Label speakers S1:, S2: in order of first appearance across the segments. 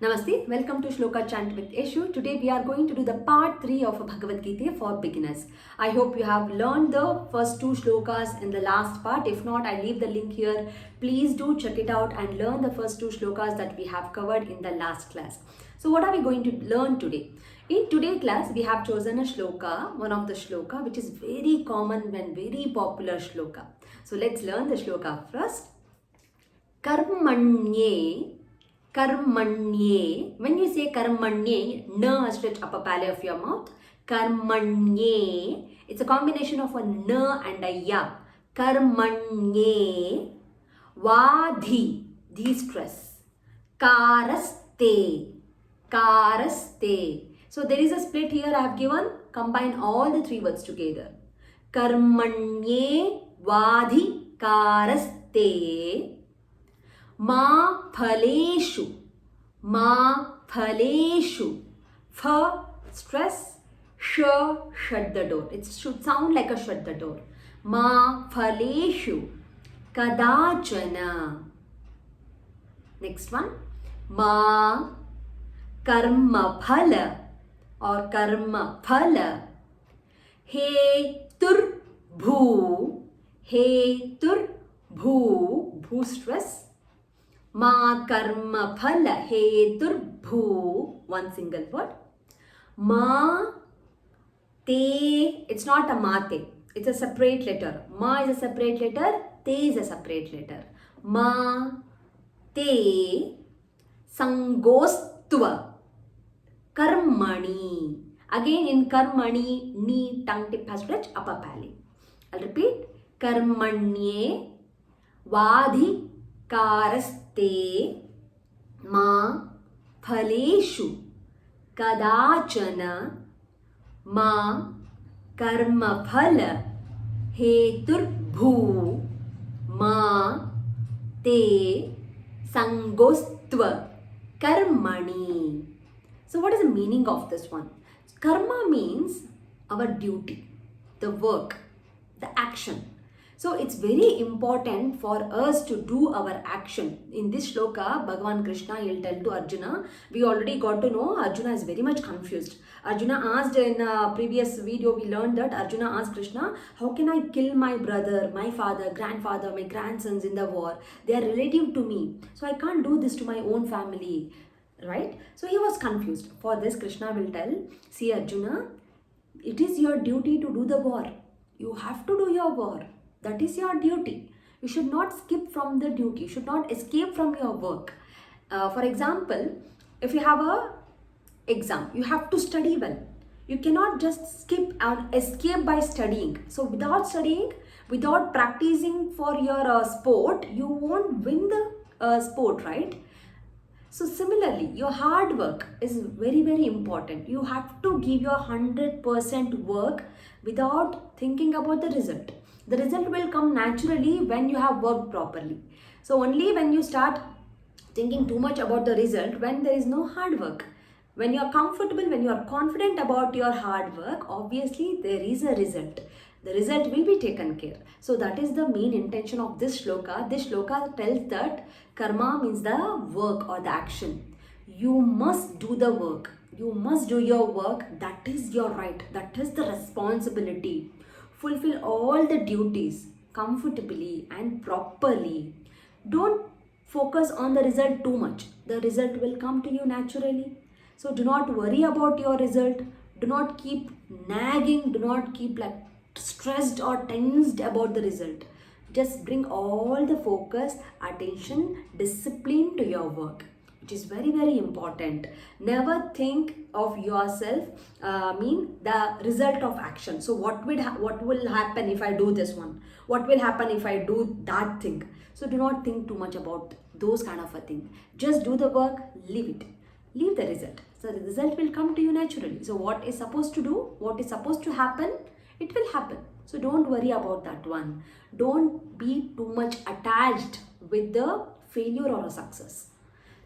S1: Namaste, welcome to Shloka Chant with Yashu. Today we are going to do the part 3 of Bhagavadgeethe for beginners. I hope you have learned the first 2 shlokas in the last part. If not, I leave the link here. Please do check it out and learn the first 2 shlokas that we have covered in the last class. So what are we going to learn today? In today's class, we have chosen a shloka, one of the shloka, which is very common and very popular shloka. So let's learn the shloka first. Karmanye. Karmanye. When you say karmanye, na stretch upper palate of your mouth. Karmanye. It's a combination of a na and a ya. Karmanye. Vadhi. The stress. Karaste. Karaste. So there is a split here I have given. Combine all the 3 words together. Karmanye. Vadhi. Karaste. Ma phaleshu. Ma phaleshu. Pha stress. Shut the door. It should sound like a shut the door. Ma phaleshu. Kadachana. Next one. Ma karma phala or karma phala. He tur bhu. He tur bhu. Bhu stress. Ma karma phala hetur bhu. One single word. Ma te. It's not a mate. It's a separate letter. Ma is a separate letter. Te is a separate letter. Ma te sangostva. Karmani. Again in karmani, ni tongue tip has stretched upper palate. I'll repeat. Karmanye vadhi karaste ma phaleshu kadachana ma karma phala heturbhu ma te sangostva karmani. So what is the meaning of this one? Karma means our duty, the work, the action. So it's very important for us to do our action. In this shloka, Bhagavan Krishna will tell to Arjuna, we already got to know Arjuna is very much confused. Arjuna asked in a previous video, we learned that Arjuna asked Krishna, how can I kill my brother, my father, grandfather, my grandsons in the war? They are relative to me. So I can't do this to my own family, right? So he was confused. For this, Krishna will tell, see Arjuna, it is your duty to do the war. You have to do your war. That is your duty. You should not skip from the duty. You should not escape from your work. For example, if you have a exam, you have to study well. You cannot just skip and escape by studying. So without studying, without practicing for your sport, you won't win the sport, right? So similarly, your hard work is very, very important. You have to give your 100% work without thinking about the result. The result will come naturally when you have worked properly. So only when you start thinking too much about the result, when there is no hard work. When you are comfortable, when you are confident about your hard work, obviously there is a result. The result will be taken care. So that is the main intention of this shloka. This shloka tells that karma means the work or the action. You must do the work. You must do your work. That is your right. That is the responsibility. Fulfill all the duties comfortably and properly. Don't focus on the result too much. The result will come to you naturally. So do not worry about your result. Do not keep nagging. Do not keep stressed or tensed about the result. Just bring all the focus, attention, discipline to your work, which is very, very important. Never think of yourself, the result of action. So what will happen if I do this one? What will happen if I do that thing? So do not think too much about those kind of a thing. Just do the work, leave it. Leave the result. So the result will come to you naturally. So what is supposed to do, what is supposed to happen, it will happen. So don't worry about that one. Don't be too much attached with the failure or a success.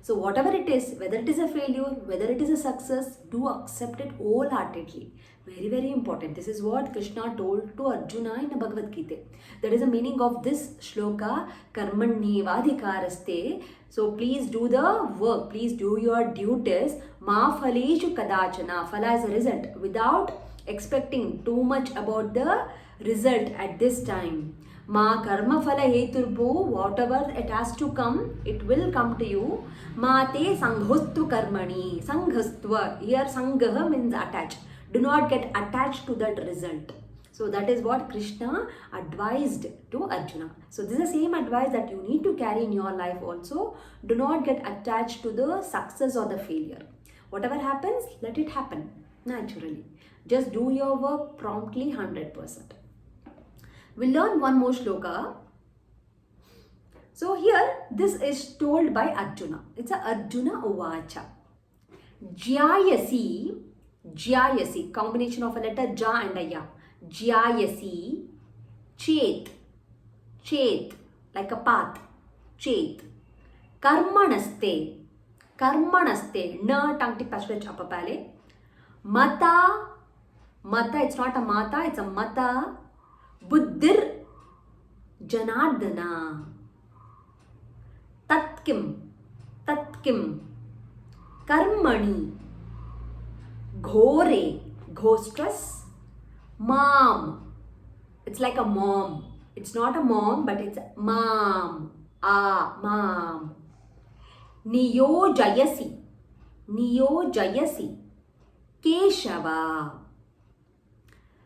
S1: So whatever it is, whether it is a failure, whether it is a success, do accept it wholeheartedly. Very, very important. This is what Krishna told to Arjuna in Bhagavadgeethe. That is the meaning of this shloka, karmanyevadhikaraste. So please do the work, please do your duties. Ma phaleshu kadachana. Phala is a result. Without expecting too much about the result at this time. Ma karma phala heturbu, whatever it has to come, it will come to you. Ma te sanghostva karmani. Sanghostva. Here sangha means attach. Do not get attached to that result. So that is what Krishna advised to Arjuna. So this is the same advice that you need to carry in your life also. Do not get attached to the success or the failure. Whatever happens, let it happen naturally. Just do your work promptly 100%. We'll learn one more shloka. So here, this is told by Arjuna. It's a Arjuna Uvacha. Jyayasi, Jyayasi, combination of a letter Ja and a Ya. Jyayasi, Chet, Chet, like a path, Chet. Karmanaste, Karmanaste, Na tongue tip passage upper pale. Mata, Mata, it's not a Mata, it's a Mata. Buddhir Janardana. Tatkim, Tatkim. Karmani. Ghore, Ghostress. Mom. It's like a mom. It's not a mom, but it's mom. Ah, mom. Niyojayasi. Niyojayasi. Keshava.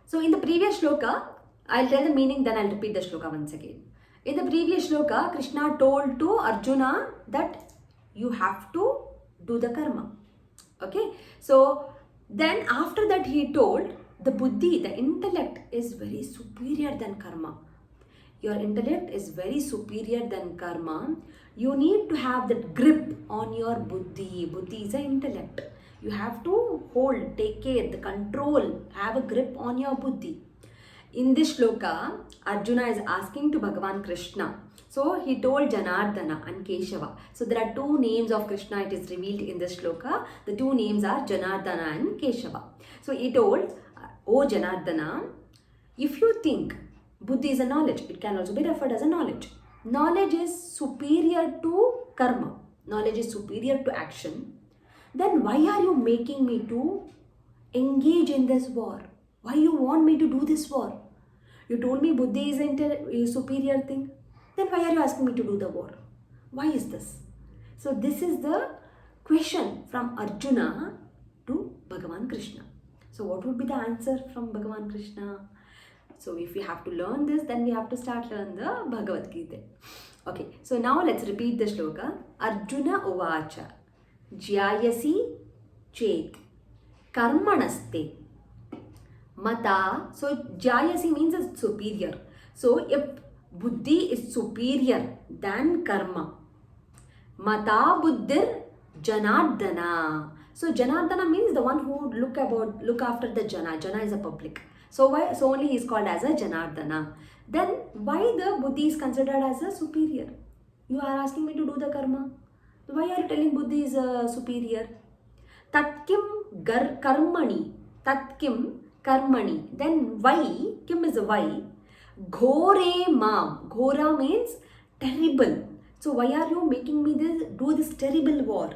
S1: So in the previous shloka, I'll tell the meaning, then I'll repeat the shloka once again. In the previous shloka, Krishna told to Arjuna that you have to do the karma. Okay. So then after that he told the buddhi, the intellect is very superior than karma. Your intellect is very superior than karma. You need to have that grip on your buddhi. Buddhi is an intellect. You have to hold, take care, the control, have a grip on your buddhi. In this shloka, Arjuna is asking to Bhagavan Krishna. So he told Janardana and Keshava. So there are two names of Krishna, it is revealed in this shloka. The two names are Janardana and Keshava. So he told, O Janardana, if you think buddhi is a knowledge, it can also be referred as a knowledge. Knowledge is superior to karma. Knowledge is superior to action. Then why are you making me to engage in this war? Why you want me to do this war? You told me buddhi is a superior thing. Then why are you asking me to do the war? Why is this? So this is the question from Arjuna to Bhagavan Krishna. So what would be the answer from Bhagavan Krishna? So if we have to learn this, then we have to start learn the Bhagavadgeethe. Okay, so now let's repeat the shloka. Arjuna Uvacha. Jyayasi Chet. Karmanaste. Mata, so Jayasi means it's superior. So if buddhi is superior than karma, Mata Buddhir Janardana. So Janardana means the one who look after the Jana. Jana is a public. So why? So only he is called as a Janardana. Then why the buddhi is considered as a superior? You are asking me to do the karma. Why are you telling buddhi is a superior? Tatkim karmani. Tatkim karmani. Then why? Kim is a why. Ghore mam. Ghora means terrible. So why are you making me do this terrible war?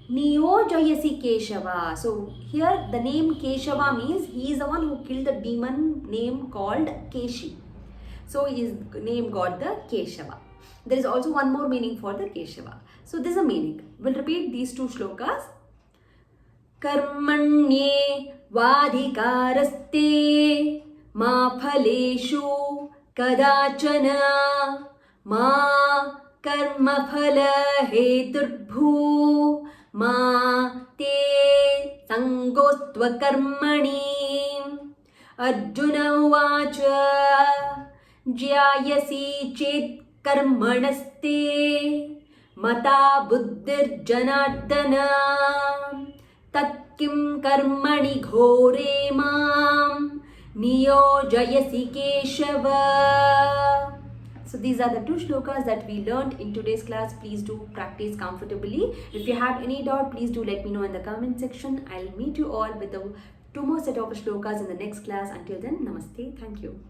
S1: Niyojayasi Keshava. So here the name Keshava means he is the one who killed the demon name called Keshi. So his name got the Keshava. There is also one more meaning for the Keshava. So this is a meaning. We'll repeat these two shlokas. Karmanye vadhikaraste ma phaleshu kadachana ma karma phala heturbhu ma te sangostva karmani. Arjuna uvacha jyayasi chet karmanaste mata buddhir janardana tatkim karmani ghore mam niyojayasi keshava. So these are the two shlokas that we learned in today's class. Please do practice comfortably. If you have any doubt, please do let me know in the comment section. I'll meet you all with the two more set of shlokas in the next class. Until then, namaste. Thank you.